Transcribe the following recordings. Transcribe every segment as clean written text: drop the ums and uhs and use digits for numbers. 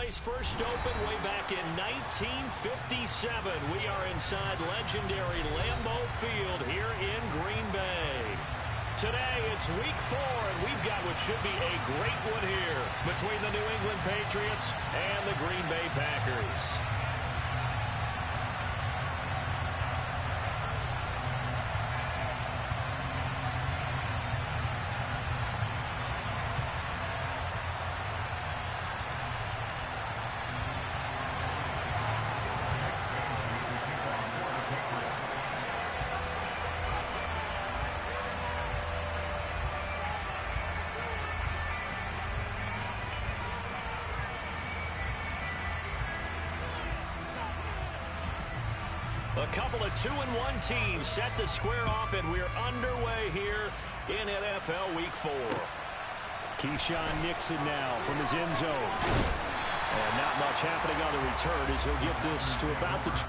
place first opened way back in 1957. We are inside legendary Lambeau Field here in Green Bay. Today, it's week 4, and we've got what should be a great one here between the New England Patriots and the Green Bay Packers. A couple of 2-1 teams set to square off, and we're underway here in NFL Week 4. Keyshawn Nixon now from his end zone. And not much happening on the return as he'll get this to about the...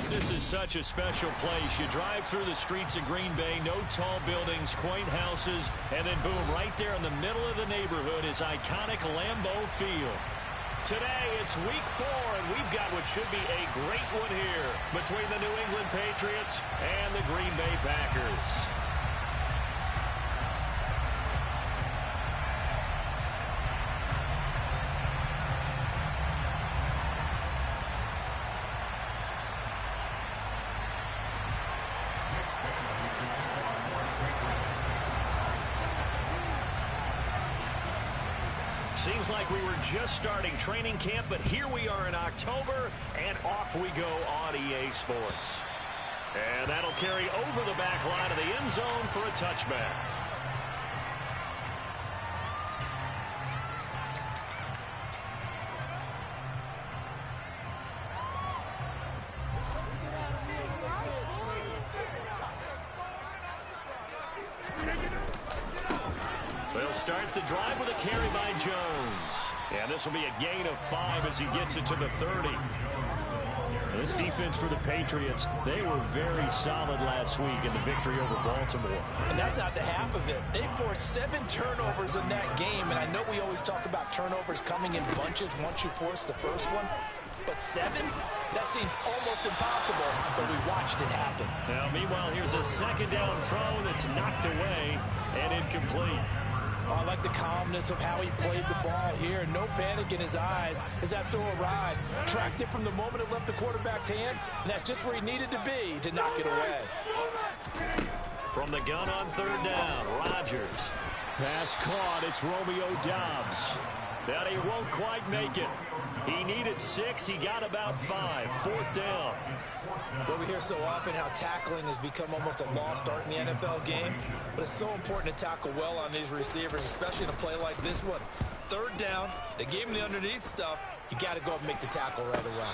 This is such a special place. You drive through the streets of Green Bay, no tall buildings, quaint houses, and then boom, right there in the middle of the neighborhood is iconic Lambeau Field. Today, it's week 4, and we've got what should be a great one here between the New England Patriots and the Green Bay Packers. Seems like we were just starting training camp, but here we are in October, and off we go on EA Sports. And that'll carry over the back line of the end zone for a touchback. They'll start the drive with a carry by Jones. And this will be a gain of 5 as he gets it to the 30. This defense for the Patriots, they were very solid last week in the victory over Baltimore. And that's not the half of it. They forced 7 turnovers in that game, and I know we always talk about turnovers coming in bunches once you force the first one. But 7? That seems almost impossible, but we watched it happen. Now, meanwhile, here's a second down throw that's knocked away and incomplete. I like the calmness of how he played the ball here. No panic in his eyes as that throw arrived. Tracked it from the moment it left the quarterback's hand, and that's just where he needed to be to knock it away. From the gun on third down, Rodgers. Pass caught. It's Romeo Doubs. That he won't quite make it. He needed 6. He got about 5. Fourth down. Well, we hear so often how tackling has become almost a lost art in the NFL game, but it's so important to tackle well on these receivers, especially in a play like this one. Third down, they gave him the underneath stuff. You got to go up and make the tackle right away.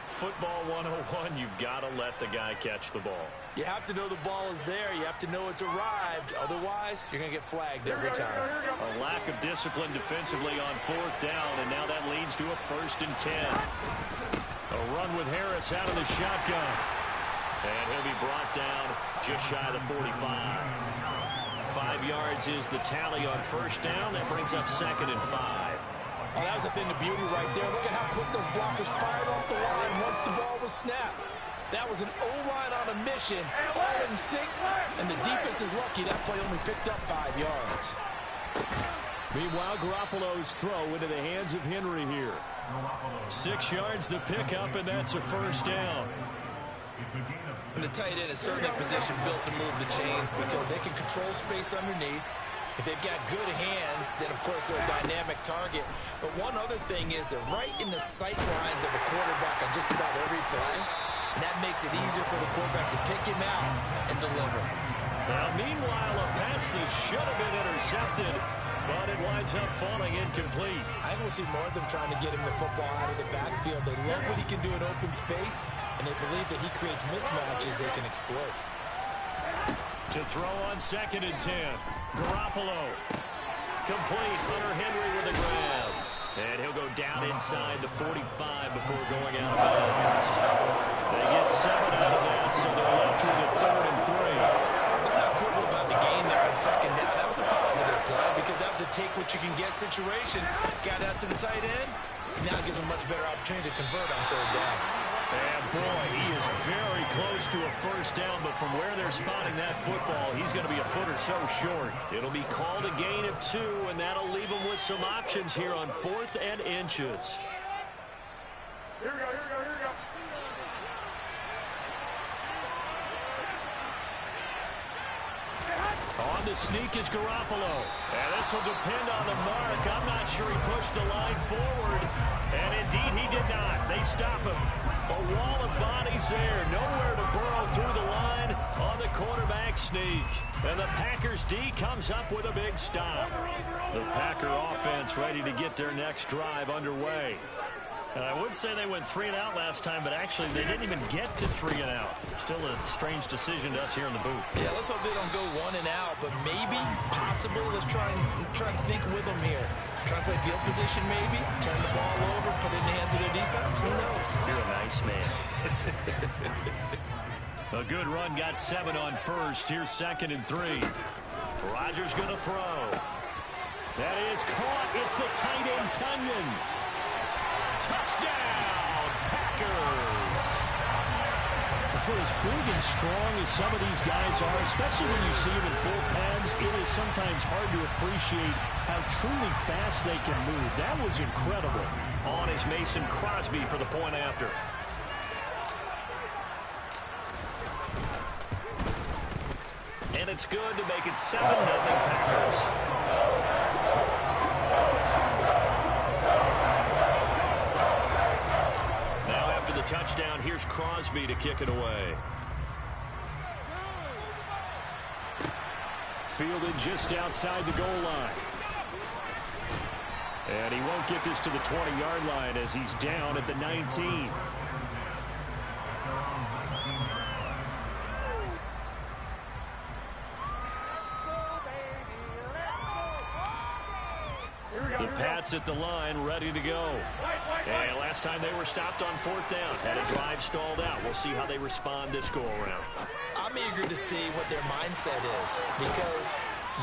Football 101, you've got to let the guy catch the ball. You have to know the ball is there. You have to know it's arrived. Otherwise, you're going to get flagged every time. A lack of discipline defensively on fourth down, and now that leads to a 1st and 10. A run with Harris out of the shotgun. And he'll be brought down just shy of the 45. 5 yards is the tally on first down. That brings up 2nd and 5. Oh, that was a thing of beauty right there. Look at how quick those blockers fired off the line once the ball was snapped. That was an O-line on a mission, all in sync, and the defense is lucky that play only picked up 5 yards. Meanwhile, Garoppolo's throw into the hands of Henry here. 6 yards the pickup, and that's a first down. And the tight end is certainly a position built to move the chains because they can control space underneath. If they've got good hands, then, of course, they're a dynamic target. But one other thing is they're right in the sight lines of a quarterback on just about every play. And that makes it easier for the quarterback to pick him out and deliver. Now, meanwhile, a pass that should have been intercepted, but it winds up falling incomplete. I think we'll see more of them trying to get him the football out of the backfield. They love what he can do in open space, and they believe that he creates mismatches they can exploit. To throw on 2nd and 10. Garoppolo. Complete. Hunter Henry with a grab. And he'll go down inside the 45 before going out of bounds. They get 7 out of that, so they're left with a 3rd and 3. Let's not quibble about the gain there on 2nd down. That was a positive play because that was a take-what-you-can-get situation. Got out to the tight end. Now it gives him a much better opportunity to convert on 3rd down. And, boy, he is very close to a first down, but from where they're spotting that football, he's going to be a foot or so short. It'll be called a gain of 2, and that'll leave him with some options here on 4th and inches. Here we go. On the sneak is Garoppolo. And this will depend on the mark. I'm not sure he pushed the line forward. And indeed, he did not. They stop him. A wall of bodies there. Nowhere to burrow through the line on the quarterback sneak. And the Packers D comes up with a big stop. The Packer offense ready to get their next drive underway. And I would say they went 3 and out last time, but actually they didn't even get to 3 and out. Still a strange decision to us here in the booth. Yeah, let's hope they don't go 1 and out, but maybe, possibly, let's try and think with them here. Try and play field position maybe, turn the ball over, put it in the hands of their defense. Who knows? You're a nice man. A good run, got 7 on first. Here's 2nd and 3. Rodgers going to throw. That is caught. It's the tight end, Tunyon. Touchdown, Packers. For as big and strong as some of these guys are, especially when you see them in full pads, it is sometimes hard to appreciate how truly fast they can move. That was incredible. On is Mason Crosby for the point after. And it's good to make it 7-0 Packers. After the touchdown, here's Crosby to kick it away. Fielded just outside the goal line. And he won't get this to the 20-yard line as he's down at the 19. The Pats at the line, ready to go. And last time they were stopped on 4th down. Had a drive stalled out. We'll see how they respond this go-around. I'm eager to see what their mindset is because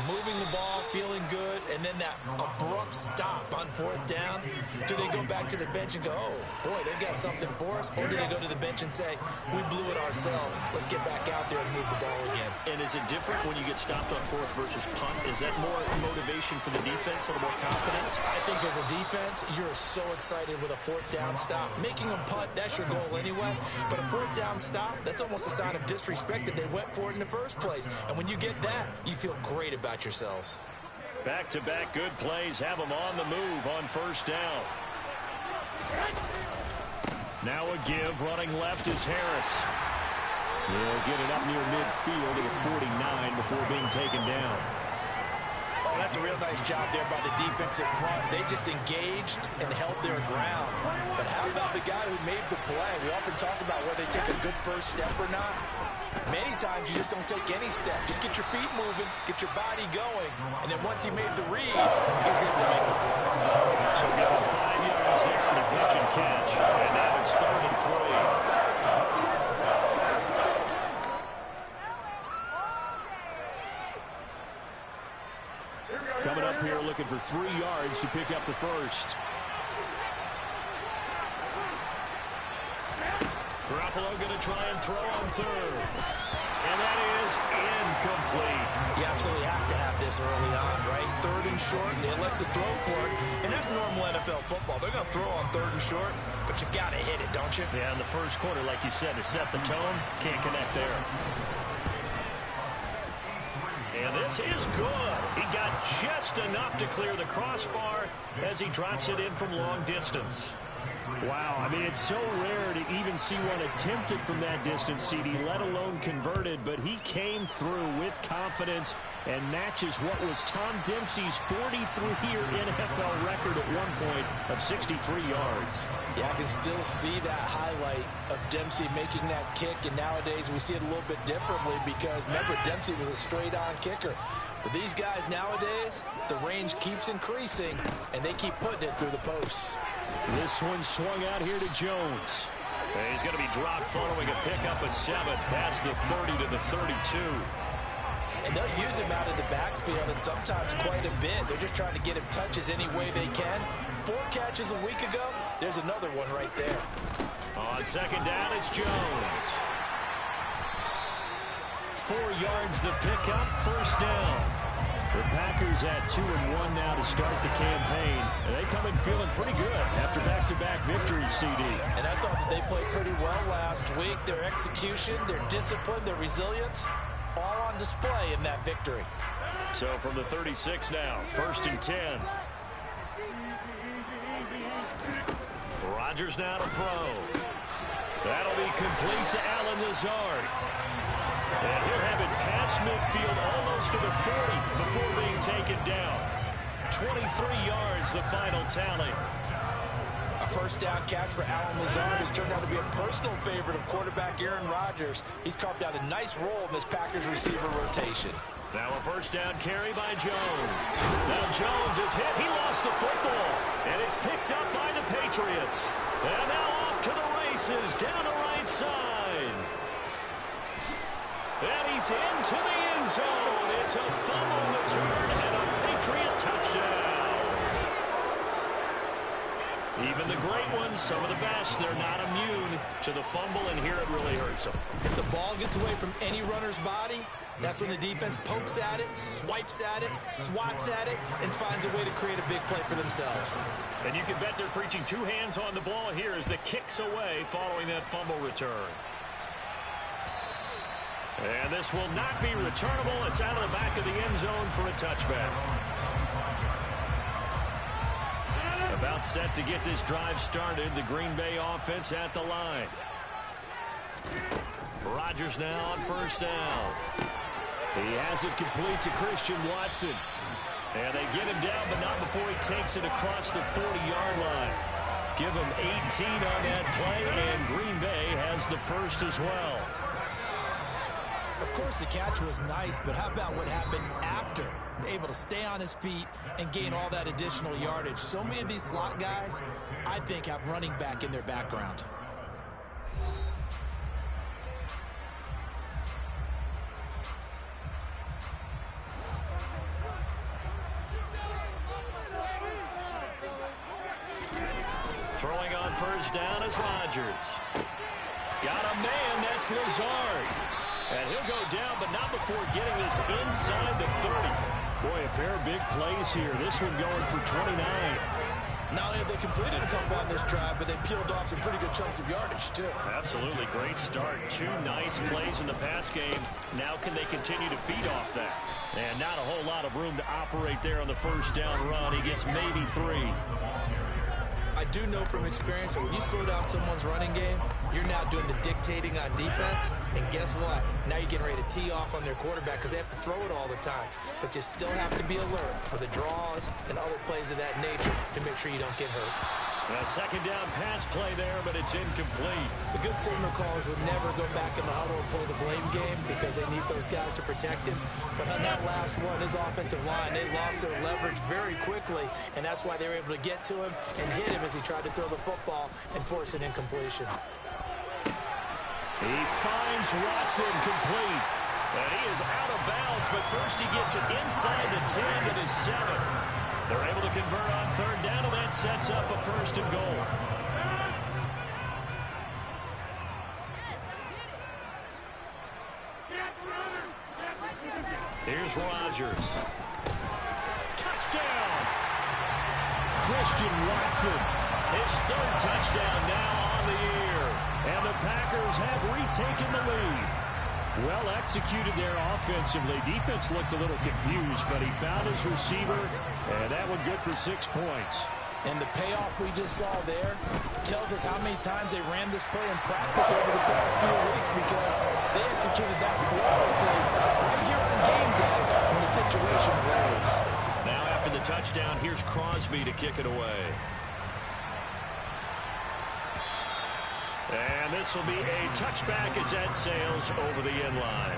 moving the ball, feeling good, and then that abrupt stop on 4th down. Do they go back to the bench and go, oh, boy, they've got something for us? Or do they go to the bench and say, we blew it ourselves. Let's get back out there and move the ball again. And is it different when you get stopped on 4th versus punt? Is that more motivation for the defense, a little more confidence? I think as a defense, you're so excited with a 4th down stop. Making them punt, that's your goal anyway. But a 4th down stop, that's almost a sign of disrespect that they went for it in the first place. And when you get that, you feel great about yourselves. Back-to-back good plays have them on the move on 1st down. Now a give, running left is Harris. He'll get it up near midfield to the 49 before being taken down. Oh, that's a real nice job there by the defensive front. They just engaged and held their ground. But how about the guy who made the play? We often talk about whether they take a good first step or not. Many times you just don't take any step. Just get your feet moving, get your body going, and then once he made the read, he was able to make the play. So give him 5 yards yards there on the pitch and catch. And now it's 3rd and 3. Coming up here looking for 3 yards to pick up the first. Garoppolo going to try and throw on 3rd. And that is incomplete. You absolutely have to have this early on, right? 3rd and short, they elect to throw for it. And that's normal NFL football. They're going to throw on 3rd and short, but you got to hit it, don't you? Yeah, in the first quarter, like you said, to set the tone, can't connect there. And this is good. He got just enough to clear the crossbar as he drops it in from long distance. Wow, I mean, it's so rare to even see one attempted from that distance, CD, let alone converted, but he came through with confidence and matches what was Tom Dempsey's 43-year NFL record at one point of 63 yards. Yeah, I can still see that highlight of Dempsey making that kick, and nowadays we see it a little bit differently because, remember, Dempsey was a straight-on kicker. But these guys nowadays, the range keeps increasing, and they keep putting it through the posts. This one swung out here to Jones. And he's going to be dropped following a pickup of 7 past the 30 to the 32. And they'll use him out of the backfield, and sometimes quite a bit. They're just trying to get him touches any way they can. 4 catches a week ago. There's another one right there. On 2nd down, it's Jones. 4 yards the pickup, 1st down. The Packers at 2-1 now to start the campaign. And they come in feeling pretty good after back-to-back victories, CD. And I thought that they played pretty well last week. Their execution, their discipline, their resilience, all on display in that victory. So from the 36 now, 1st and 10. Rodgers now to throw. That'll be complete to Allen Lazard. And he'll have it past midfield almost to the 40 before being taken down. 23 yards, the final tally. A 1st down catch for Allen Lazard has turned out to be a personal favorite of quarterback Aaron Rodgers. He's carved out a nice role in this Packers receiver rotation. Now a 1st down carry by Jones. Now Jones is hit. He lost the football. And it's picked up by the Patriots. And now off to the races down the right side. And he's into the end zone. It's a fumble return and a Patriot touchdown. Even the great ones, some of the best, they're not immune to the fumble, and here it really hurts them. If the ball gets away from any runner's body, that's when the defense pokes at it, swipes at it, swats at it, and finds a way to create a big play for themselves. And you can bet they're preaching 2 hands on the ball here as the kick's away following that fumble return. And this will not be returnable. It's out of the back of the end zone for a touchback. About set to get this drive started. The Green Bay offense at the line. Rodgers now on 1st down. He has it complete to Christian Watson. And they get him down, but not before he takes it across the 40-yard line. Give him 18 on that play, and Green Bay has the first as well. Of course, the catch was nice, but how about what happened after? Able to stay on his feet and gain all that additional yardage. So many of these slot guys, I think, have running back in their background. Throwing on 1st down is Rodgers. Got a man, that's Lazard. And he'll go down, but not before getting this inside the 30. Boy, a pair of big plays here. This one going for 29. Not only have they completed a couple on this drive, but they peeled off some pretty good chunks of yardage, too. Absolutely. Great start. 2 nice plays in the pass game. Now can they continue to feed off that? And not a whole lot of room to operate there on the 1st down run. He gets maybe 3. I do know from experience that when you slow down someone's running game, you're now doing the dictating on defense. And guess what? Now you're getting ready to tee off on their quarterback because they have to throw it all the time. But you still have to be alert for the draws and other plays of that nature to make sure you don't get hurt. A second down pass play there, but it's incomplete. The good signal callers would never go back in the huddle and play the blame game because they need those guys to protect him. But on that last one, his offensive line, they lost their leverage very quickly, and that's why they were able to get to him and hit him as he tried to throw the football and force an incompletion. He finds Watson complete. And he is out of bounds, but first he gets it inside the 10 to the 7. They're able to convert on third down, and that sets up a first and goal. Here's Rodgers. Touchdown! Christian Watson. His third touchdown now on the year. And the Packers have retaken the lead. Well executed there offensively. Defense looked a little confused, but he found his receiver, and that one good for 6 points. And the payoff we just saw there tells us how many times they ran this play in practice over the past few weeks because they executed that flawlessly right here on game day when the situation arose. Now after the touchdown, here's Crosby to kick it away. And this will be a touchback as that sails over the end line.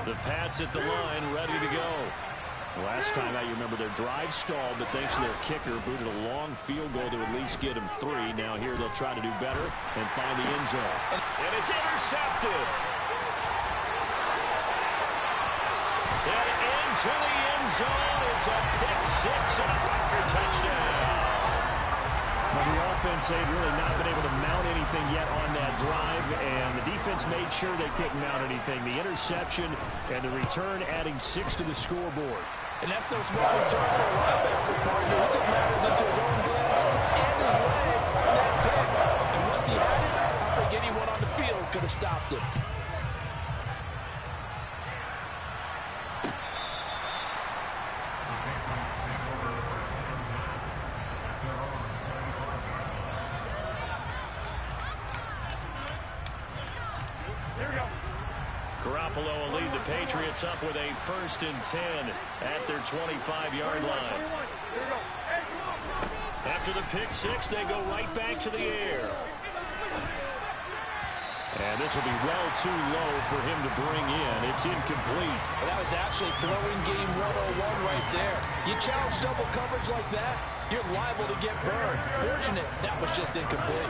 The Pats at the line, ready to go. Last time I remember their drive stalled, but thanks to their kicker, booted a long field goal to at least get them 3. Now here they'll try to do better and find the end zone. And it's intercepted. And into the end zone. It's a pick 6 and a Packer touchdown. Well, the offense, they've really not been able to mount anything yet on that drive, and the defense made sure they couldn't mount anything. The interception and the return adding 6 to the scoreboard. And that's no small return for a linebacker, partner. He took matters into his own hands and his legs on that pick. And once he had it, I think anyone on the field could have stopped him. Garoppolo will lead the Patriots up with a 1st and 10 at their 25-yard line. After the pick 6, they go right back to the air. And this will be well too low for him to bring in. It's incomplete. Well, that was actually throwing game 101 right there. You challenge double coverage like that, you're liable to get burned. Fortunate, that was just incomplete.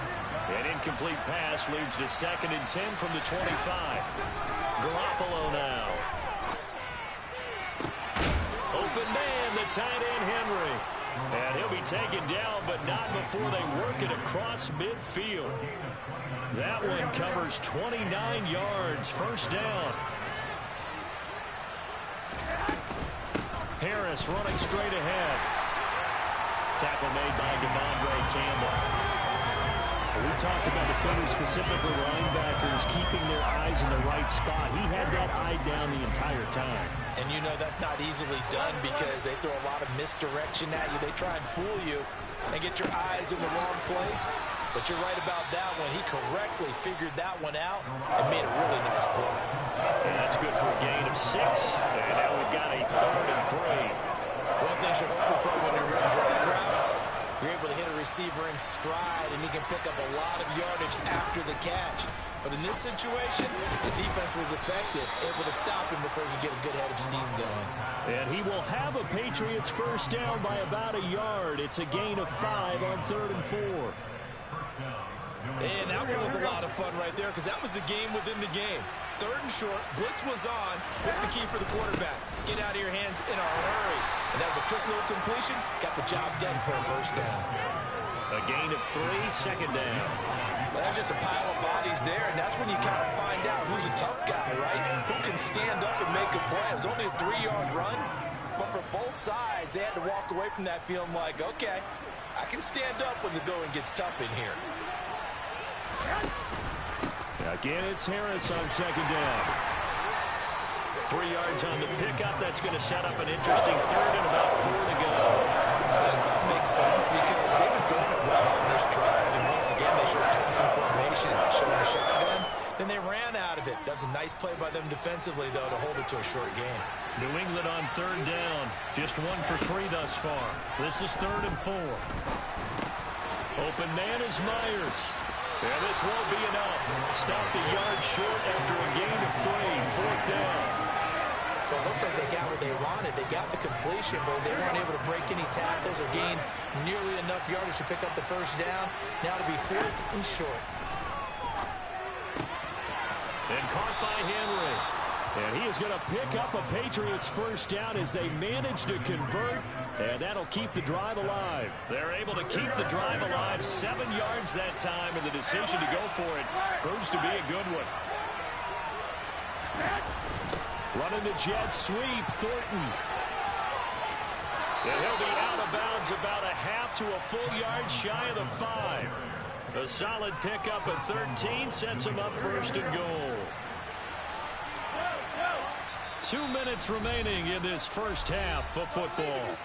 An incomplete pass leads to 2nd and 10 from the 25. Garoppolo now. Open man, the tight end Henry. And he'll be taken down, but not before they work it across midfield. That one covers 29 yards, 1st down. Harris running straight ahead. Tackle made by Devondre Campbell. We talked about defenders, specifically linebackers, keeping their eyes in the right spot. He had that eye down the entire time. And you know that's not easily done because they throw a lot of misdirection at you. They try and fool you and get your eyes in the wrong place. But you're right about that one. He correctly figured that one out and made a really nice play. And that's good for a gain of 6. And now we've got a 3rd and 3. One thing you're hoping for when you're running drag routes, you're able to hit a receiver in stride, and he can pick up a lot of yardage after the catch. But in this situation, the defense was effective, able to stop him before he could get a good head of steam going. And he will have a Patriots 1st down by about a yard. It's a gain of 5 on 3rd and 4. And that one was a lot of fun right there because that was the game within the game. 3rd and short, blitz was on. What's the key for the quarterback? Get out of your hands in a hurry. And that was a quick little completion. Got the job done for a 1st down. A gain of 3, 2nd down. Well, there's just a pile of bodies there, and that's when you kind of find out who's a tough guy, right? Who can stand up and make a play. It was only a 3-yard run, but for both sides, they had to walk away from that feeling like, okay, I can stand up when the going gets tough in here. Again, it's Harris on 2nd down. 3 yards on the pickup. That's going to set up an interesting 3rd and about 4 to go. That makes sense because they've been throwing it well on this drive, and once again, they show passing formation, showing a shotgun. Then they ran out of it. That's a nice play by them defensively, though, to hold it to a short game. New England on third down. Just 1 for 3 thus far. This is 3rd and 4. Open man is Myers. And this won't be enough. Stop the yard short after a gain of 3. 4th down. Well, it looks like they got what they wanted. They got the completion, but they weren't able to break any tackles or gain nearly enough yardage to pick up the first down. Now to be 4th and short. And caught by Henry. And he is going to pick up a Patriots first down as they manage to convert. And that'll keep the drive alive. They're able to keep the drive alive. 7 yards that time, and the decision to go for it proves to be a good one. Running the jet sweep, Thornton. And he'll be out of bounds about a half to a full yard shy of the 5. A solid pickup at 13 sets him up 1st and goal. 2 minutes remaining in this first half of football.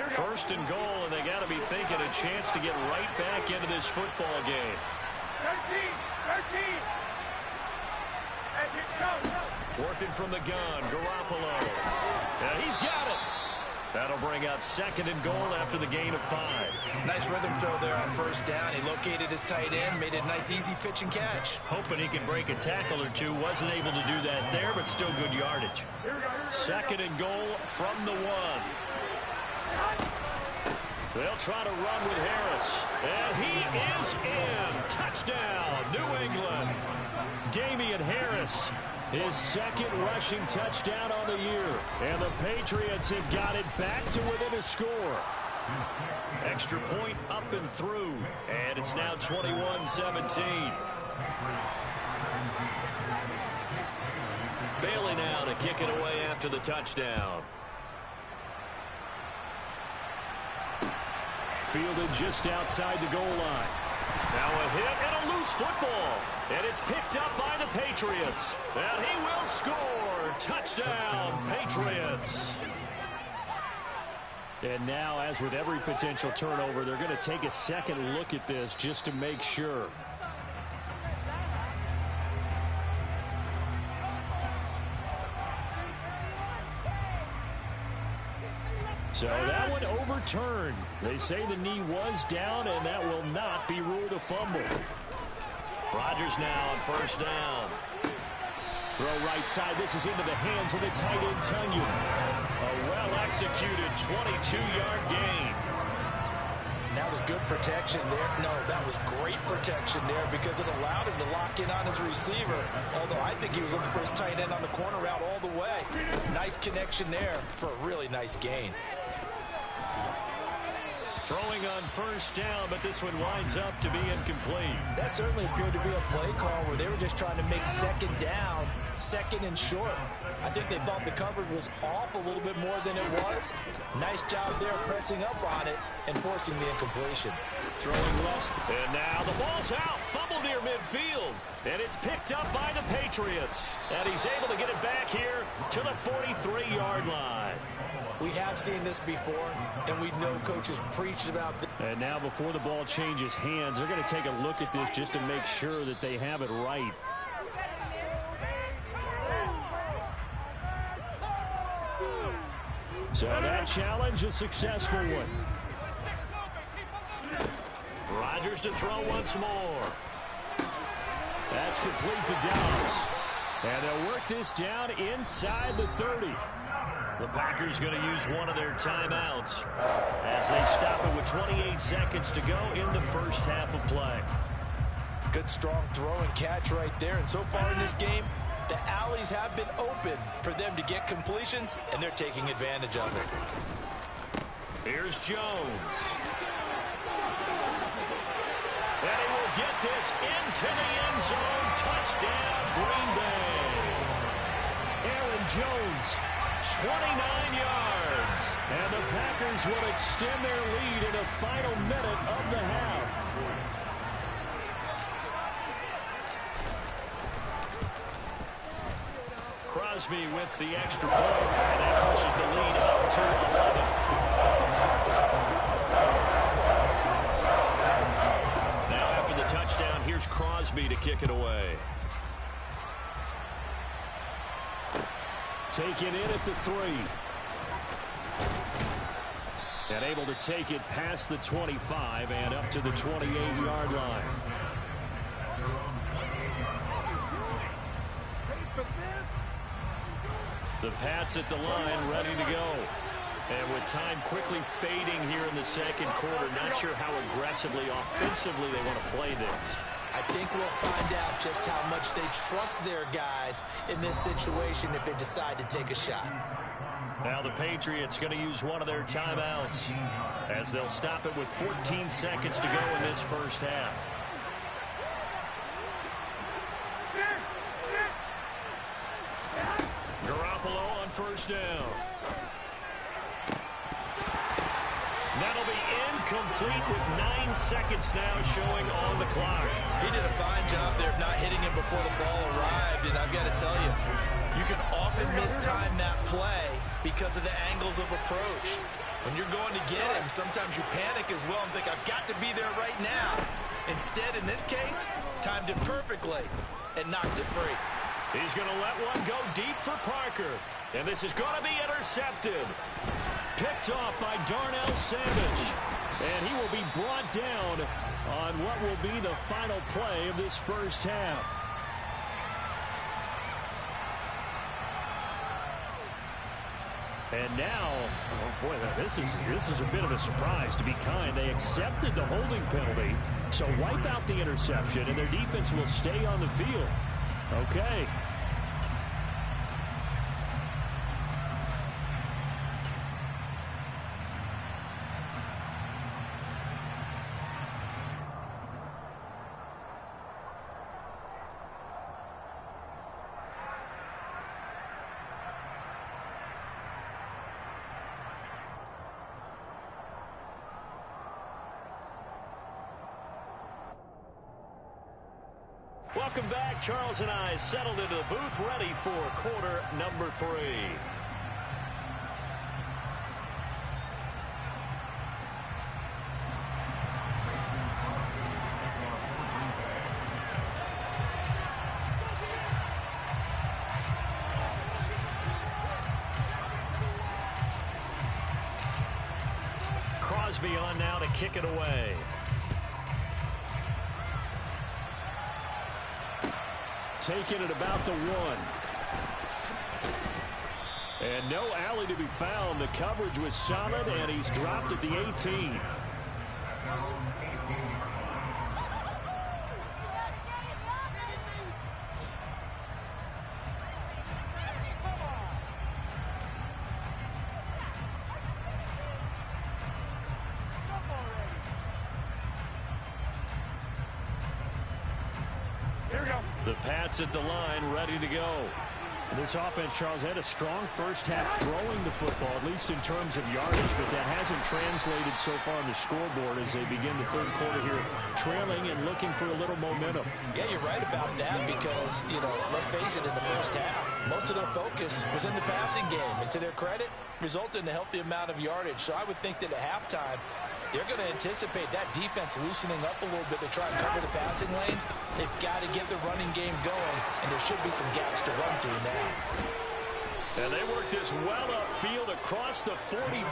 First and goal, and they got to be thinking a chance to get right back into this football game. 13. Working from the gun, Garoppolo. And he's got it. That'll bring up 2nd and goal after the gain of 5. Nice rhythm throw there on first down. He located his tight end, made it a nice easy pitch and catch. Hoping he could break a tackle or two. Wasn't able to do that there, but still good yardage. 2nd and goal from the 1. They'll try to run with Harris. And he is in. Touchdown, New England. Damian Harris, his 2nd rushing touchdown on the year. And the Patriots have got it back to within a score. Extra point up and through. And it's now 21-17. Bailey now to kick it away after the touchdown. Fielded just outside the goal line. Now a hit and a loose football. And it's picked up by the Patriots. And he will score. Touchdown, Patriots. And now, as with every potential turnover, they're going to take a second look at this just to make sure. So that one overturned. They say the knee was down, and that will not be ruled a fumble. Rodgers now on first down. Throw right side. This is into the hands of the tight end, Tunyon. A well-executed 22-yard gain. That was good protection there. No, that was great protection there because it allowed him to lock in on his receiver. Although I think he was looking for his tight end on the corner route all the way. Nice connection there for a really nice gain. Throwing on first down, but this one winds up to be incomplete. That certainly appeared to be a play call where they were just trying to make 2nd down, 2nd and short. I think they thought the coverage was off a little bit more than it was. Nice job there pressing up on it and forcing the incompletion. Throwing left. And now the ball's out. Fumble near midfield. And it's picked up by the Patriots. And he's able to get it back here to the 43-yard line. We have seen this before, and we know coaches preach about this. And now before the ball changes hands, they're going to take a look at this just to make sure that they have it right. So that challenge, a successful one. Rodgers to throw once more. That's complete to Downs. And they'll work this down inside the 30. The Packers going to use one of their timeouts as they stop it with 28 seconds to go in the first half of play. Good strong throw and catch right there. And so far in this game, the alleys have been open for them to get completions, and they're taking advantage of it. Here's Jones. And he will get this into the end zone. Touchdown, Green Bay. Aaron Jones, 29 yards. And the Packers will extend their lead in the final minute of the half. Crosby with the extra point, and that pushes the lead up to 11. Crosby to kick it away. Taken in at the 3. And able to take it past the 25 and up to the 28-yard line. The Pats at the line, ready to go. And with time quickly fading here in the second quarter, not sure how aggressively, offensively they want to play this. I think we'll find out just how much they trust their guys in this situation if they decide to take a shot. Now the Patriots going to use one of their timeouts as they'll stop it with 14 seconds to go in this first half. Garoppolo on first down. That'll be incomplete with 9 seconds now showing on the clock. He did a fine job there of not hitting him before the ball arrived, and I've got to tell you, you can often mistime that play because of the angles of approach. When you're going to get him, sometimes you panic as well and think, I've got to be there right now. Instead, in this case, timed it perfectly and knocked it free. He's going to let one go deep for Parker, and this is going to be intercepted. Picked off by Darnell Savage, and he will be brought down on what will be the final play of this first half. And now, oh boy, this is a bit of a surprise, to be kind. They accepted the holding penalty, so wipe out the interception, and their defense will stay on the field. Okay. Welcome back. Charles and I settled into the booth, ready for quarter number 3. Crosby on now to kick it away. Taking it about the 1. And no alley to be found. The coverage was solid, and he's dropped at the 18. The Pats at the line, ready to go. This offense, Charles, had a strong first half throwing the football, at least in terms of yardage, but that hasn't translated so far on the scoreboard as they begin the third quarter here, trailing and looking for a little momentum. Yeah, you're right about that because, let's face it, in the first half, most of their focus was in the passing game, and to their credit, resulted in a healthy amount of yardage. So I would think that at halftime, they're going to anticipate that defense loosening up a little bit to try and cover the passing lanes. They've got to get the running game going, and there should be some gaps to run through now. And they work this well upfield across the 45.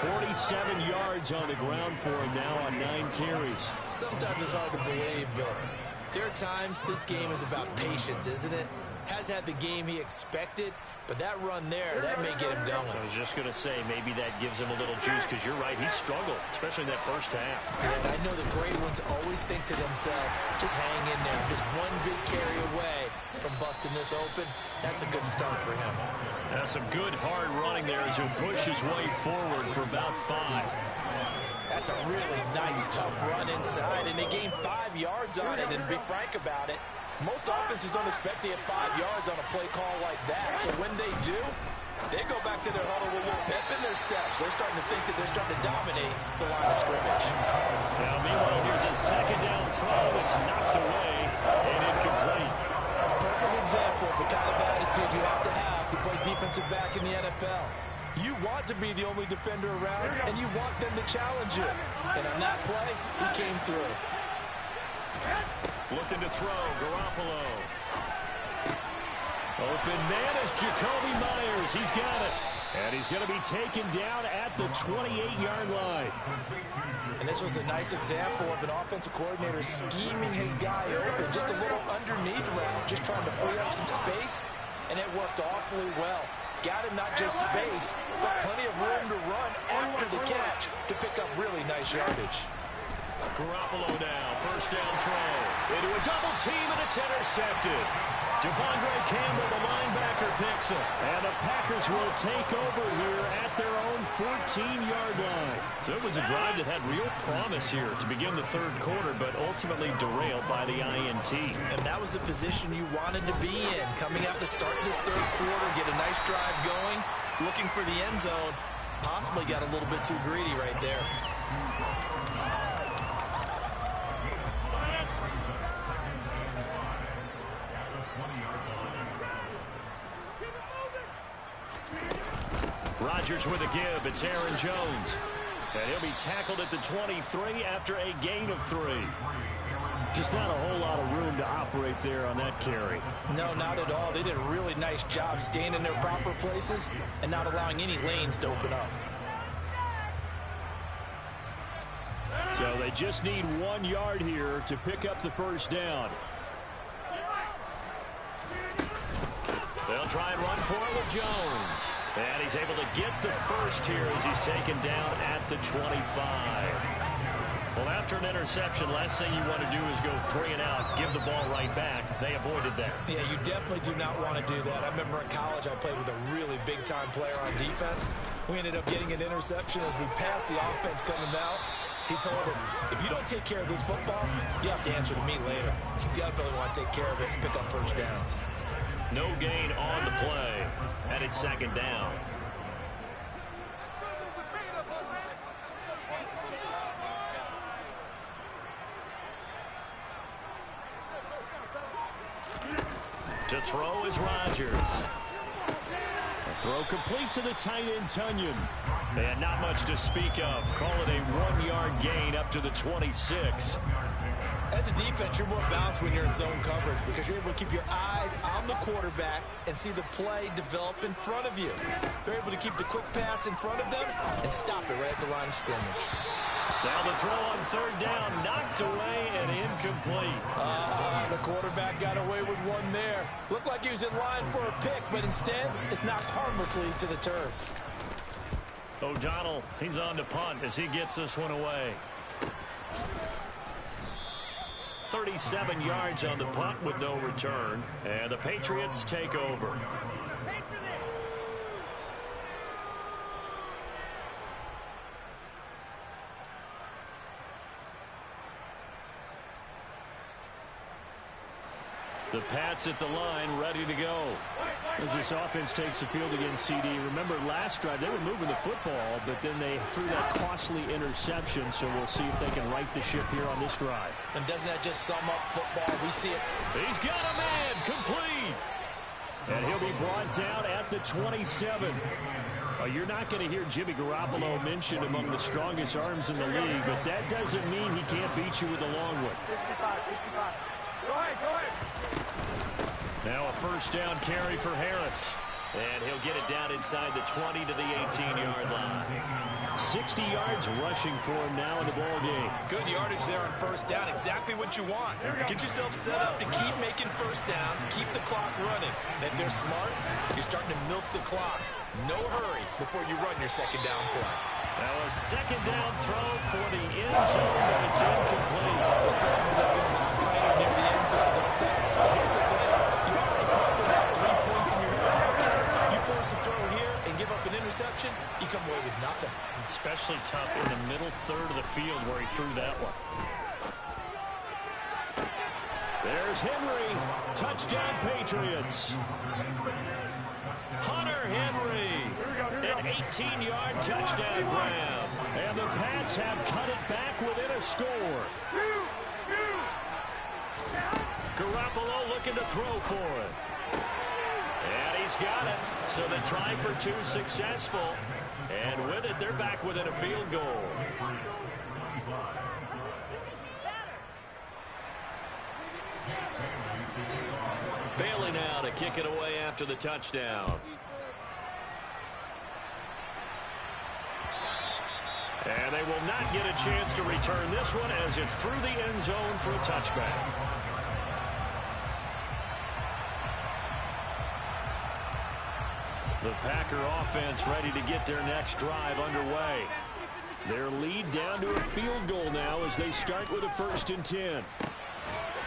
47 yards on the ground for him now on 9 carries. Sometimes it's hard to believe, but there are times this game is about patience, isn't it? Has had the game he expected, but that run there, that may get him going. I was just going to say, maybe that gives him a little juice, because you're right, he struggled, especially in that first half. And I know the great ones always think to themselves, just hang in there, just one big carry away from busting this open. That's a good start for him. That's some good hard running there as he'll push his way forward for about 5. That's a really nice, tough run inside, and they gained 5 yards on it, and to be frank about it, most offenses don't expect to get 5 yards on a play call like that. So when they do, they go back to their huddle with a little pep in their steps. They're starting to think that they're starting to dominate the line of scrimmage. Now, meanwhile, here's a second down throw. It's knocked away and incomplete. Perfect example of the kind of attitude you have to play defensive back in the NFL. You want to be the only defender around, and you want them to challenge you. And on that play, he came through. Looking to throw, Garoppolo. Open man is Jacoby Myers. He's got it. And he's going to be taken down at the 28-yard line. And this was a nice example of an offensive coordinator scheming his guy open. Just a little underneath route, just trying to free up some space. And it worked awfully well. Got him not just space, but plenty of room to run after the catch to pick up really nice yardage. Garoppolo now, first down throw. Into a double team, and it's intercepted. Devondre Campbell, the linebacker, picks it. And the Packers will take over here at their own 14-yard line. So it was a drive that had real promise here to begin the third quarter, but ultimately derailed by the INT. And that was the position you wanted to be in. Coming out to start this third quarter, get a nice drive going, looking for the end zone. Possibly got a little bit too greedy right there. Rodgers with a give. It's Aaron Jones. And he'll be tackled at the 23 after a gain of 3. Just not a whole lot of room to operate there on that carry. No, not at all. They did a really nice job staying in their proper places and not allowing any lanes to open up. So they just need 1 yard here to pick up the first down. They'll try and run for it with Jones. And he's able to get the first here as he's taken down at the 25. Well, after an interception, last thing you want to do is go 3 and out, give the ball right back. They avoided that. Yeah, you definitely do not want to do that. I remember in college I played with a really big-time player on defense. We ended up getting an interception as we passed the offense coming out. He told him, if you don't take care of this football, you have to answer to me later. You definitely want to take care of it and pick up first downs. No gain on the play, and it's second down. To throw is Rodgers. A throw complete to the tight end, Tunyon. And not much to speak of. Call it a 1-yard gain up to the 26. As a defense, you're more balanced when you're in zone coverage because you're able to keep your eyes on the quarterback and see the play develop in front of you. They're able to keep the quick pass in front of them and stop it right at the line of scrimmage. Now the throw on third down, knocked away and incomplete. The quarterback got away with one there. Looked like he was in line for a pick, but instead it's knocked harmlessly to the turf. O'Donnell, he's on to punt as he gets this one away. 37 yards on the punt with no return, and the Patriots take over. The Pats at the line, ready to go. As this offense takes the field against CD, remember last drive they were moving the football, but then they threw that costly interception, so we'll see if they can right the ship here on this drive. And doesn't that just sum up football? We see it. He's got a man, complete. And he'll be brought down at the 27. You're not going to hear Jimmy Garoppolo mentioned among the strongest arms in the league, but that doesn't mean he can't beat you with a long one. 55. Go ahead. Now a first down carry for Harris. And he'll get it down inside the 20 to the 18-yard line. 60 yards rushing for him now in the ball game. Good yardage there on first down. Exactly what you want. Get yourself set up to keep making first downs, keep the clock running. And if they're smart, you're starting to milk the clock. No hurry before you run your second down play. Now a second down throw for the end zone, but it's incomplete. The strong one's going to lock tighter near the end zone, don't they? But here's the thing. You already probably have 3 points in your hip pocket. You force a throw here and give up an interception, you come away with nothing. Especially tough in the middle third of the field where he threw that one. There's Henry. Touchdown, Patriots. Hunter Henry. An 18-yard touchdown grab. And the Pats have cut it back within a score. Garoppolo looking to throw for it. And he's got it. So the try for 2 successful. And with it, they're back within a field goal. Bailey now to kick it away after the touchdown. And they will not get a chance to return this one as it's through the end zone for a touchback. The Packer offense ready to get their next drive underway. Their lead down to a field goal now as they start with a 1st and 10.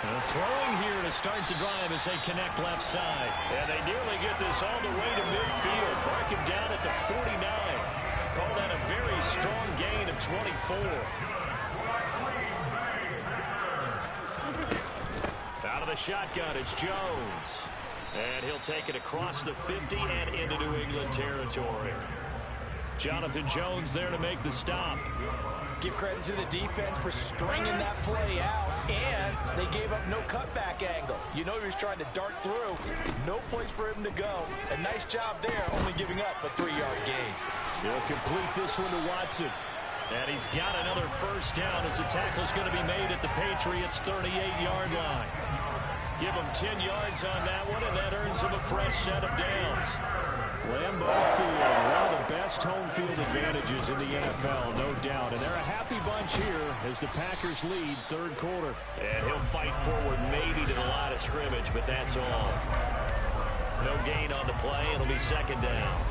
Throwing here to start the drive as they connect left side. And they nearly get this all the way to midfield. Mark him down at the 49. Call that a very strong gain of 24. Out of the shotgun, it's Jones. And he'll take it across the 50 and into New England territory. Jonathan Jones there to make the stop. Give credit to the defense for stringing that play out, and they gave up no cutback angle. You know he was trying to dart through. No place for him to go. A nice job there, only giving up a 3-yard gain. He'll complete this one to Watson. And he's got another 1st down as the tackle's going to be made at the Patriots' 38-yard line. Give him 10 yards on that one, and that earns him a fresh set of downs. Lambeau Field, one of the best home field advantages in the NFL, no doubt. And they're a happy bunch here as the Packers lead 3rd quarter. And he'll fight forward maybe to the line of scrimmage, but that's all. No gain on the play. It'll be 2nd down.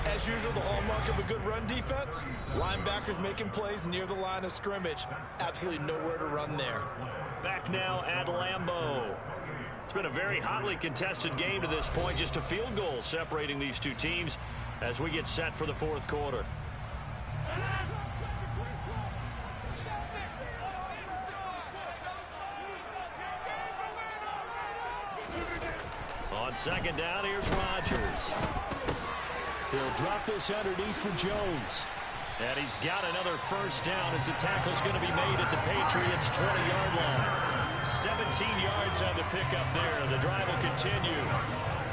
As usual, the hallmark of a good run defense, linebackers making plays near the line of scrimmage. Absolutely nowhere to run there. Back now at Lambeau. It's been a very hotly contested game to this point. Just a field goal separating these two teams as we get set for the 4th quarter. On 2nd down, here's Rodgers. He'll drop this underneath for Jones. And he's got another 1st down as the tackle's going to be made at the Patriots' 20-yard line. 17 yards on the pickup there. The drive will continue.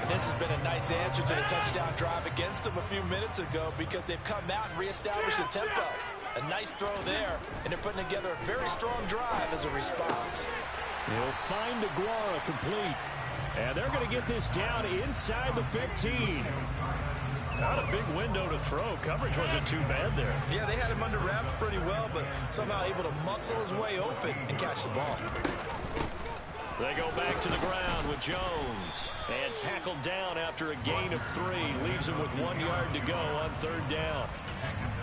And this has been a nice answer to the touchdown drive against them a few minutes ago because they've come out and reestablished the tempo. A nice throw there, and they're putting together a very strong drive as a response. He'll find DeGuara complete. And they're going to get this down inside the 15. Not a big window to throw. Coverage wasn't too bad there. Yeah, they had him under wraps pretty well, but somehow able to muscle his way open and catch the ball. They go back to the ground with Jones. And tackled down after a gain of 3. Leaves him with 1 yard to go on 3rd down.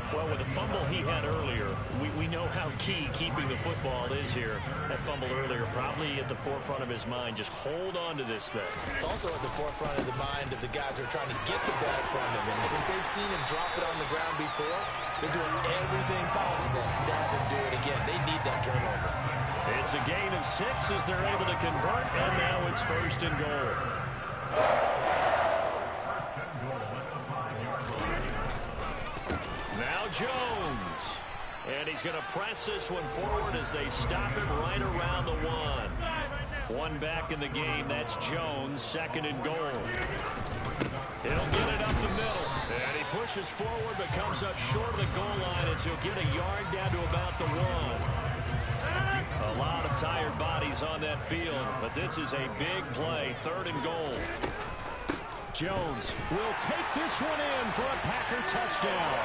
Well, with the fumble he had earlier, we know how key keeping the football is here. That fumble earlier probably at the forefront of his mind. Just hold on to this thing. It's also at the forefront of the mind of the guys who are trying to get the ball from him. And since they've seen him drop it on the ground before, they're doing everything possible to have him do it again. They need that turnover. It's a gain of 6 as they're able to convert, and now it's 1st and goal. Now Jones. And he's going to press this one forward as they stop him right around the 1. One back in the game. That's Jones, 2nd and goal. He'll get it up the middle. And he pushes forward but comes up short of the goal line as he'll get a yard down to about the 1. A lot of tired bodies on that field, but this is a big play. 3rd and goal. Jones will take this one in for a Packer touchdown.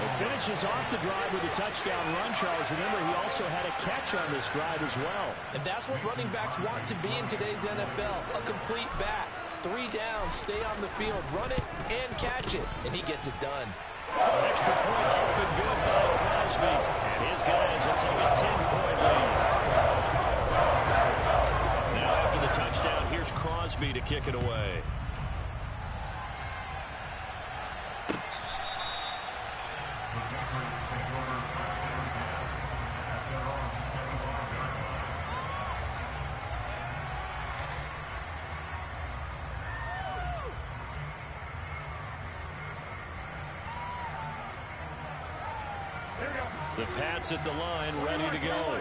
He finishes off the drive with a touchdown run, Charles. Remember, he also had a catch on this drive as well. And that's what running backs want to be in today's NFL, a complete back. 3 downs, stay on the field, run it, and catch it. And he gets it done. An extra point open good by Crosby. And his guys will take a 10-point lead. Now after the touchdown, here's Crosby to kick it away. The Pats at the line, ready to go.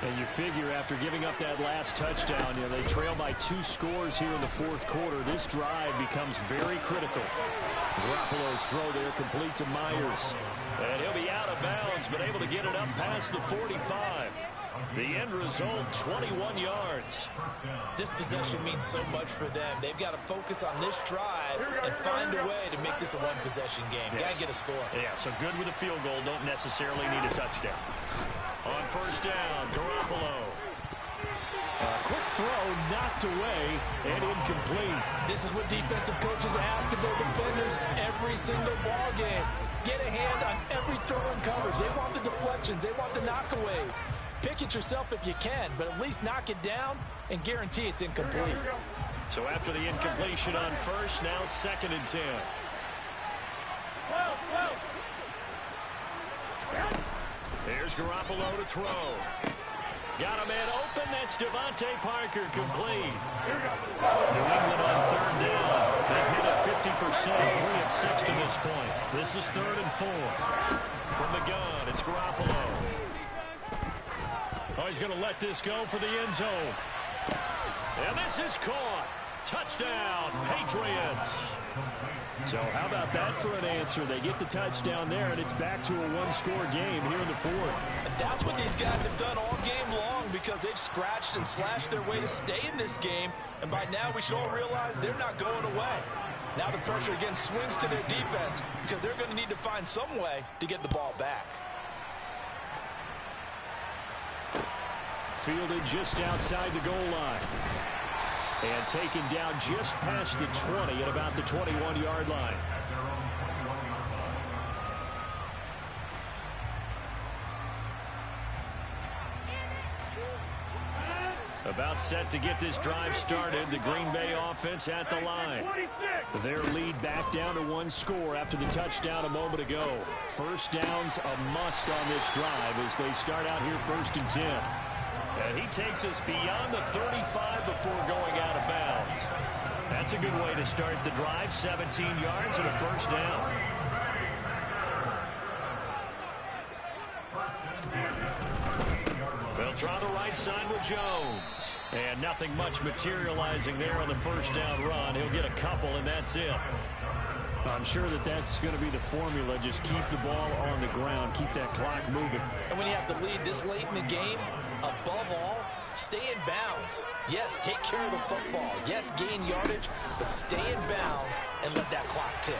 And you figure after giving up that last touchdown, they trail by 2 scores here in the 4th quarter. This drive becomes very critical. Garoppolo's throw there complete to Myers. And he'll be out of bounds, but able to get it up past the 45. The end result, 21 yards. This possession means so much for them. They've got to focus on this drive and find a way to make this a one-possession game. Yes. Got to get a score. Yeah, so good with a field goal. Don't necessarily need a touchdown. On first down, Garoppolo. Quick throw, knocked away, and incomplete. This is what defensive coaches ask of their defenders every single ball game. Get a hand on every throw and coverage. They want the deflections. They want the knockaways. Pick it yourself if you can, but at least knock it down and guarantee it's incomplete. So after the incompletion on first, now 2nd and 10. Here's Garoppolo to throw. Got a man open. That's Devontae Parker, complete. New England on 3rd down. They've hit it 50%, 3 of 6 to this point. This is 3rd and 4. From the gun, it's Garoppolo. Oh, he's going to let this go for the end zone. And this is caught. Touchdown, Patriots. So how about that for an answer? They get the touchdown there, and it's back to a one-score game here in the 4th. And that's what these guys have done all game long because they've scratched and slashed their way to stay in this game. And by now, we should all realize they're not going away. Now the pressure again swings to their defense because they're going to need to find some way to get the ball back. Fielded just outside the goal line. And taken down just past the 20 at about the 21-yard line. About set to get this drive started. The Green Bay offense at the line. Their lead back down to 1 score after the touchdown a moment ago. First down's a must on this drive as they start out here 1st and 10. And he takes us beyond the 35 before going out of bounds. That's a good way to start the drive. 17 yards and a first down. They'll try the right side with Jones. And nothing much materializing there on the first down run. He'll get a couple, and that's it. I'm sure that that's going to be the formula. Just keep the ball on the ground. Keep that clock moving. And when you have to lead this late in the game, above all, stay in bounds. Yes, take care of the football. Yes, gain yardage, but stay in bounds and let that clock tick.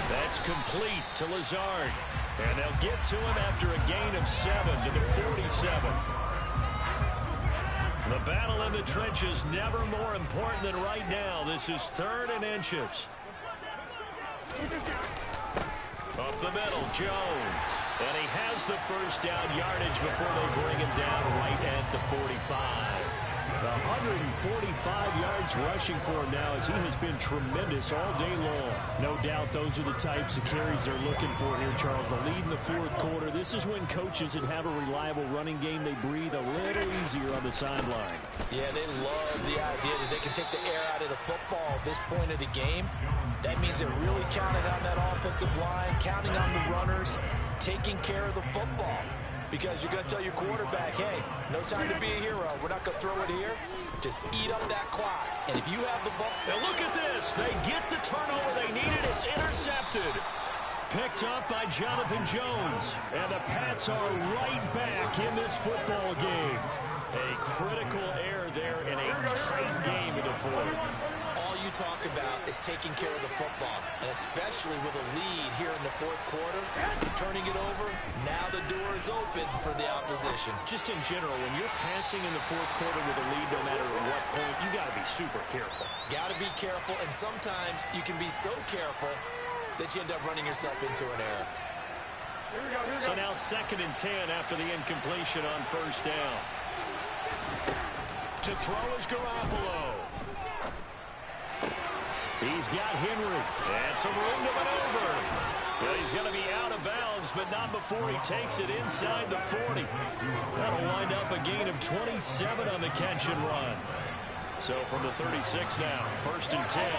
That's complete to Lazard. And they'll get to him after a gain of 7 to the 47. The battle in the trenches never more important than right now. This is 3rd and inches. Up the middle, Jones. And he has the first down yardage before they bring him down right at the 45. 145 yards rushing for him now as he has been tremendous all day long. No doubt those are the types of carries they're looking for here, Charles. The lead in the 4th quarter. This is when coaches that have a reliable running game, they breathe a little easier on the sideline. Yeah, they love the idea that they can take the air out of the football at this point of the game. That means they're really counting on that offensive line, counting on the runners, taking care of the football. Because you're going to tell your quarterback, hey, no time to be a hero. We're not going to throw it here. Just eat up that clock. And if you have the ball... Now look at this. They get the turnover they needed. It's intercepted. Picked up by Jonathan Jones. And the Pats are right back in this football game. A critical error there in a tight game in the 4th. All you talk about is taking care of the football, and especially with a lead here in the 4th quarter, turning it over, now the door is open for the opposition. Just in general, when you're passing in the 4th quarter with a lead, no matter at what point, you got to be super careful. Got to be careful, and sometimes you can be so careful that you end up running yourself into an error. So now 2nd and 10 after the incompletion on first down. To throw is Garoppolo. He's got Henry. And some room to maneuver. Well, he's going to be out of bounds, but not before he takes it inside the 40. That'll wind up a gain of 27 on the catch and run. So from the 36 now, 1st and 10.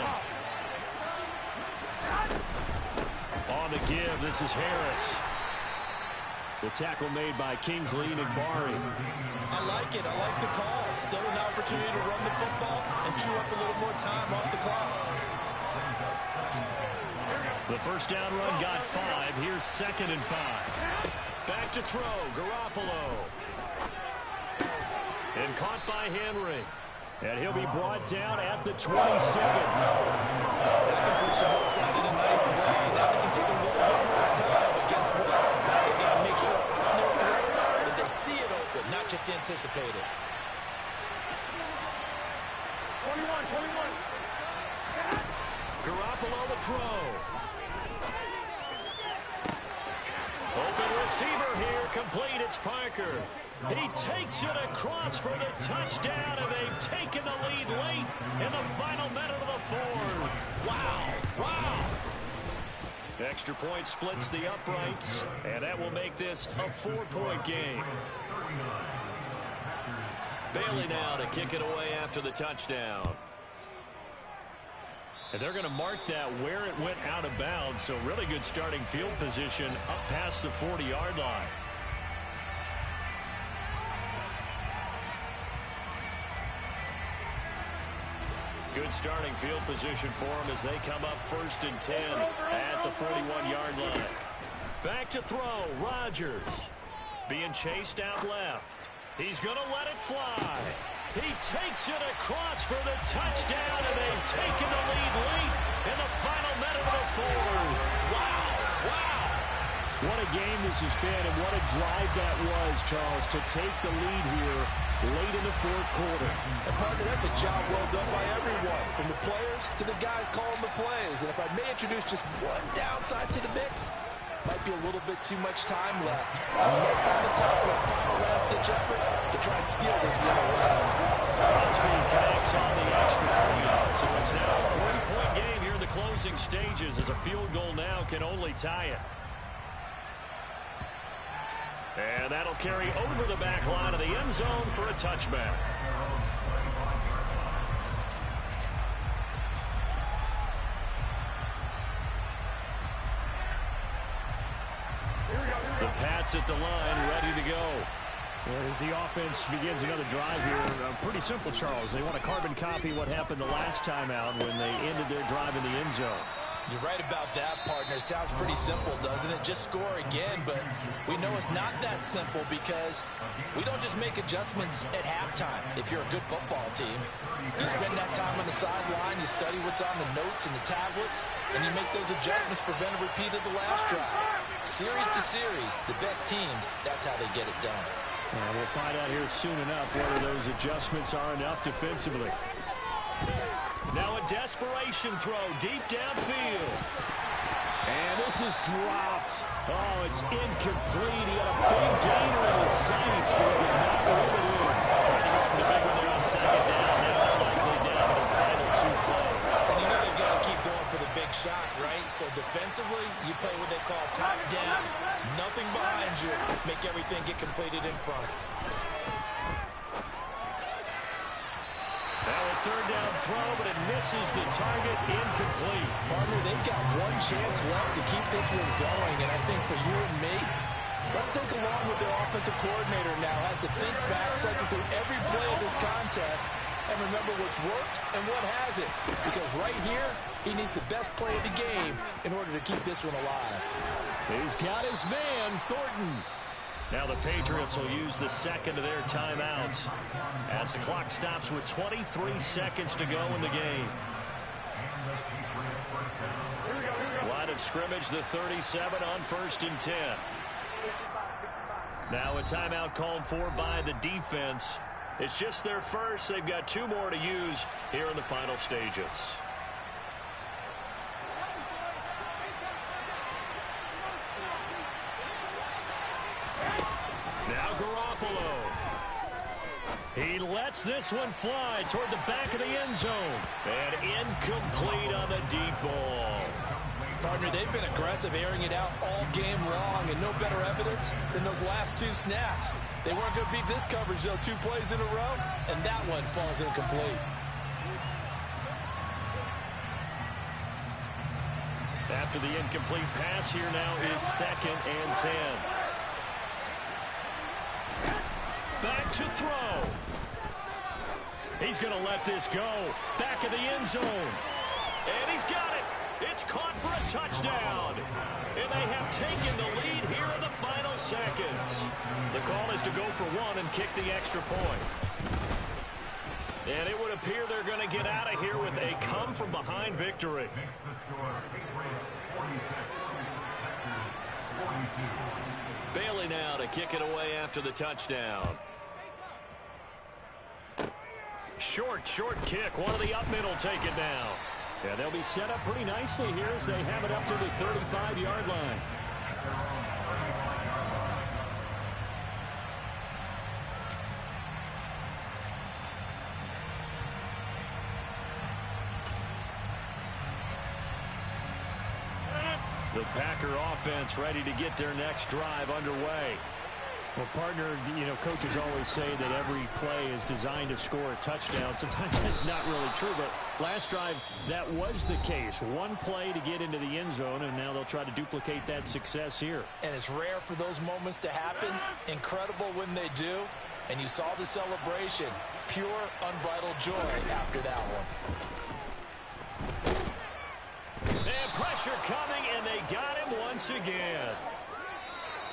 On the give, this is Harris. The tackle made by Kingsley Nagbari. I like it. I like the call. Still an opportunity to run the football and chew up a little more time off the clock. The first down run got 5. Here's 2nd and 5. Back to throw. Garoppolo. And caught by Henry. And he'll be brought down at the 27. That completion works out in a nice way. Now they can take a little bit more time, but guess what? They got to make sure on their throws that they see it open, not just anticipate it. 21. Garoppolo the throw. Open receiver here, complete. It's Parker. He takes it across for the touchdown, and they've taken the lead late in the final minute of the fourth. Wow. Extra point splits the uprights, and that will make this a 4-point game. Bailey now to kick it away after the touchdown. And they're going to mark that where it went out of bounds, so really good starting field position up past the 40-yard line. Good starting field position for them as they come up 1st and 10 at the 41-yard line. Back to throw, Rodgers. Being chased out left. He's going to let it fly. He takes it across for the touchdown, and they've taken the lead late in the final minute of the fourth. Wow. What a game this has been, and what a drive that was, Charles, to take the lead here late in the fourth quarter. And partner, that's a job well done by everyone, from the players to the guys calling the plays. And if I may introduce just one downside to the mix, might be a little bit too much time left. I might find the top for a final last-ditch effort to try and steal this one away. Crosby connects on the extra point. So it's now a 3-point game here in the closing stages, as a field goal now can only tie it. And that'll carry over the back line of the end zone for a touchback. The Pats at the line, ready to go. As the offense begins another drive here, pretty simple, Charles. They want to carbon copy what happened the last time out when they ended their drive in the end zone. You're right about that, partner. Sounds pretty simple, doesn't it? Just score again, but we know it's not that simple because we don't just make adjustments at halftime. If you're a good football team, you spend that time on the sideline, you study what's on the notes and the tablets, and you make those adjustments, prevent a repeat of the last drive. Series to series, the best teams, that's how they get it done. And we'll find out here soon enough whether those adjustments are enough defensively. Now a desperation throw deep downfield. And this is dropped. Oh, it's incomplete. He had a big gainer in his sights, but he did not move it in. Trying to go for the big one there on 2nd down. Now they're likely down to their final 2 plays. And you know they've got to keep going for the big shot, right? So defensively, you play what they call top down. Nothing behind you. Make everything get completed in front. Now a 3rd down throw, but it misses the target, incomplete. Partner, they've got one chance left to keep this one going, and I think for you and me, let's think along with their offensive coordinator now, has to think back, cycle through every play of this contest, and remember what's worked and what hasn't. Because right here, he needs the best play of the game in order to keep this one alive. He's got his man, Thornton. Now the Patriots will use the second of their timeouts as the clock stops with 23 seconds to go in the game. Line of scrimmage, the 37 on 1st and 10. Now a timeout called for by the defense. It's just their first. They've got 2 more to use here in the final stages. Now Garoppolo. He lets this one fly toward the back of the end zone. And incomplete on the deep ball. Partner, they've been aggressive, airing it out all game long, and no better evidence than those last 2 snaps. They weren't going to beat this coverage, though, 2 plays in a row, and that one falls incomplete. After the incomplete pass, here now is 2nd and 10. Back to throw. He's going to let this go. Back of the end zone. And he's got it. It's caught for a touchdown. And they have taken the lead here in the final seconds. The call is to go for 1 and kick the extra point. And it would appear they're going to get out of here with a come-from-behind victory. Makes the score Patriots 46, Packers 42. Bailey now to kick it away after the touchdown. Short kick. One of the up middle take it down. Yeah, they'll be set up pretty nicely here as they have it up to the 35-yard line. The Packer offense ready to get their next drive underway. Well, partner, coaches always say that every play is designed to score a touchdown. Sometimes that's not really true, but last drive, that was the case. One play to get into the end zone, and now they'll try to duplicate that success here. And it's rare for those moments to happen. Incredible when they do. And you saw the celebration. Pure, unbridled joy after that one. They have pressure coming, and they got him once again.